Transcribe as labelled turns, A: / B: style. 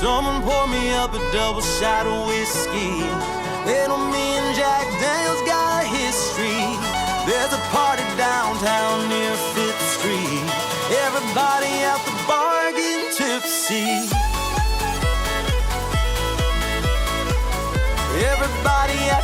A: Someone pour me up a double shot of whiskey. Little me and Jack Daniels got a history. There's a party downtown near 5th Street. Everybody at the bar getting tipsy. Everybody at